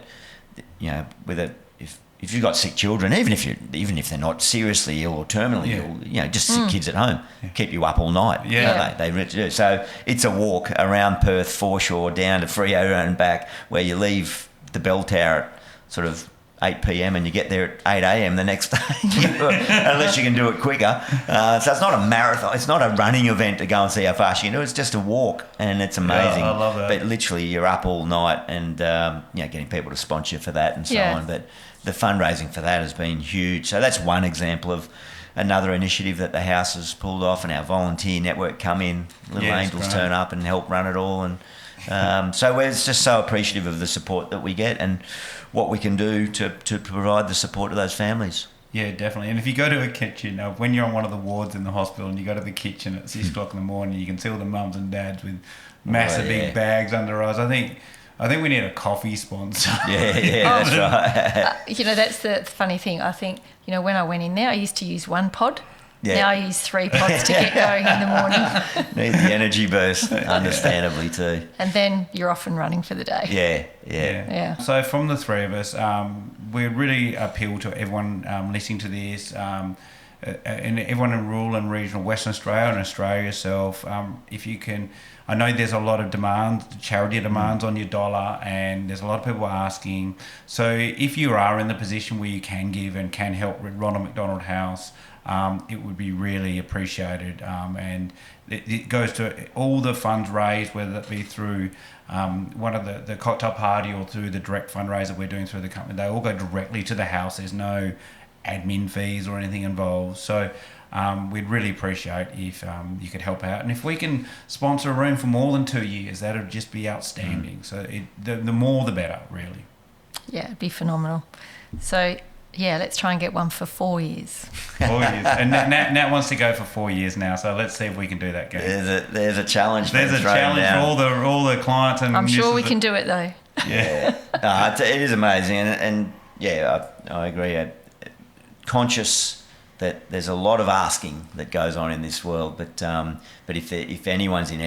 if you've got sick children, even if they're not seriously ill or terminally ill, just sick kids at home keep you up all night. Don't they? So it's a walk around Perth, foreshore, down to Freo and back, where you leave the bell tower at sort of 8 p.m. and you get there at 8 a.m. the next day, unless you can do it quicker. So it's not a marathon. It's not a running event to go and see how fast you can do. It's just a walk, and it's amazing. I love that. But literally, you're up all night, and getting people to sponsor you for that and so on. But the fundraising for that has been huge. So that's one example of another initiative that the house has pulled off, and our volunteer network come in. Little angels turn up and help run it all, and so we're just so appreciative of the support that we get and what we can do to provide the support to those families. Yeah, definitely. And if you go to a kitchen, when you're on one of the wards in the hospital and you go to the kitchen at 6 o'clock in the morning, you can see all the mums and dads with massive big bags under their eyes. I think we need a coffee sponsor. Yeah, that's right. That's the funny thing. I think, when I went in there, I used to use one pod. Yeah. Now I use 3 pods to get going in the morning. Need the energy boost, understandably too. And then you're off and running for the day. Yeah. So from the three of us, we really appeal to everyone listening to this, and everyone in rural and regional Western Australia and Australia yourself. If you can, I know there's a lot of demands, charity demands on your dollar, and there's a lot of people asking. So if you are in the position where you can give and can help with Ronald McDonald House, it would be really appreciated, and it goes to all the funds raised, whether that be through one of the cocktail party or through the direct fundraiser we're doing through the company. They all go directly to the house. There's no admin fees or anything involved. So we'd really appreciate if you could help out, and if we can sponsor a room for more than 2 years, that would just be outstanding. So the more the better, really. Yeah, it'd be phenomenal. So let's try and get one for 4 years. 4 years. And Nat wants to go for 4 years now, so let's see if we can do that, game. There's a challenge. There's a challenge for all the clients. And I'm sure we can do it, though. Yeah. It is amazing. And I agree. Conscious that there's a lot of asking that goes on in this world, but if anyone's in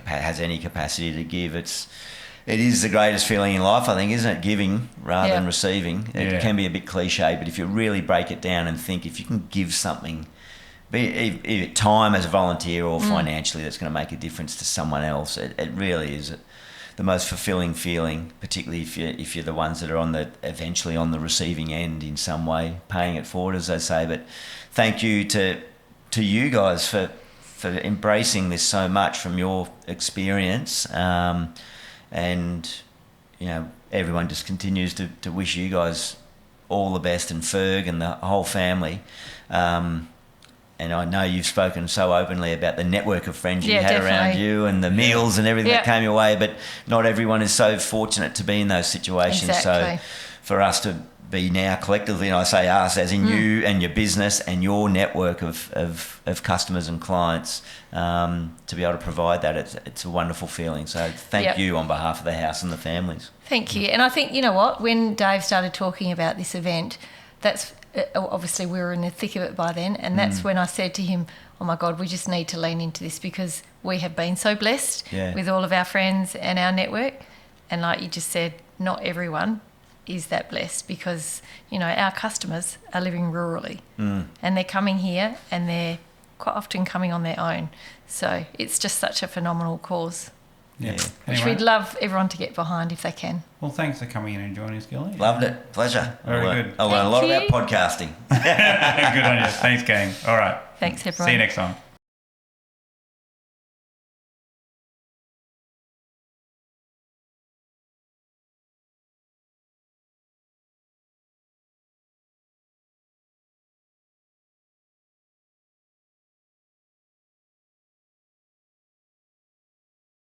has any capacity to give, it is the greatest feeling in life, I think, isn't it? Giving rather than receiving. It can be a bit cliche, but if you really break it down and think, if you can give something, be it time as a volunteer or financially, that's going to make a difference to someone else, it really is the most fulfilling feeling, particularly if you're the ones that are eventually on the receiving end in some way, paying it forward, as they say. But thank you to you guys for embracing this so much from your experience. And everyone just continues to wish you guys all the best, and Ferg and the whole family. And I know you've spoken so openly about the network of friends you had around you and the meals and everything that came your way, but not everyone is so fortunate to be in those situations. Exactly. So for us to be now collectively, and I say us as in you and your business and your network of customers and clients, to be able to provide that, it's a wonderful feeling. So thank you on behalf of the house and the families. Thank you. And I think, you know what, when Dave started talking about this event, that's obviously we were in the thick of it by then, and that's when I said to him, oh my God, we just need to lean into this, because we have been so blessed with all of our friends and our network. And like you just said, not everyone is that blessed, because our customers are living rurally and they're coming here and they're quite often coming on their own. So it's just such a phenomenal cause. Which we'd love everyone to get behind if they can. Well, thanks for coming in and joining us, Gilly. Loved it. Pleasure. Very good. I learned a lot about podcasting. Good on you. Thanks, gang. All right. Thanks, everyone. See you next time.